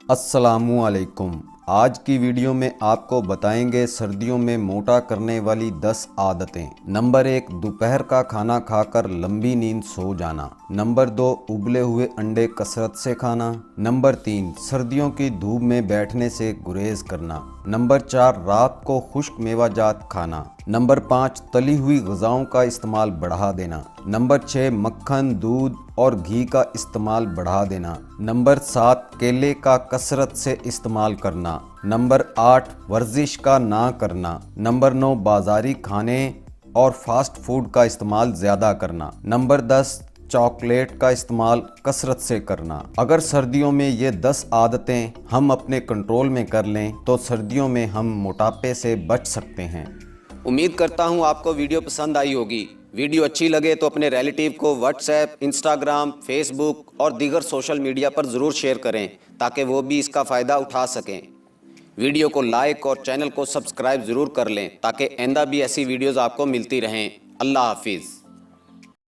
अस्सलामु अलैकुम। आज की वीडियो में आपको बताएंगे सर्दियों में मोटा करने वाली 10 आदतें। नंबर 1, दोपहर का खाना खाकर लंबी नींद सो जाना। नंबर 2, उबले हुए अंडे कसरत से खाना। नंबर 3, सर्दियों की धूप में बैठने से गुरेज करना। नंबर 4, रात को खुश्क मेवाजात खाना। नंबर 5, तली हुई ग़िज़ाओं का इस्तेमाल बढ़ा देना। नंबर 6, मक्खन, दूध और घी का इस्तेमाल बढ़ा देना। नंबर 7, केले का कसरत से इस्तेमाल करना। नंबर 8, वर्जिश का ना करना। नंबर 9, बाज़ारी खाने और फास्ट फूड का इस्तेमाल ज़्यादा करना। नंबर 10, चॉकलेट का इस्तेमाल कसरत से करना। अगर सर्दियों में ये 10 आदतें हम अपने कंट्रोल में कर लें तो सर्दियों में हम मोटापे से बच सकते हैं। उम्मीद करता हूँ आपको वीडियो पसंद आई होगी। वीडियो अच्छी लगे तो अपने रिलेटिव को व्हाट्सएप, इंस्टाग्राम, फेसबुक और दीगर सोशल मीडिया पर ज़रूर शेयर करें ताकि वो भी इसका फ़ायदा उठा सकें। वीडियो को लाइक और चैनल को सब्सक्राइब ज़रूर कर लें ताकि आइंदा भी ऐसी वीडियोज़ आपको मिलती रहें। अल्लाह हाफिज़।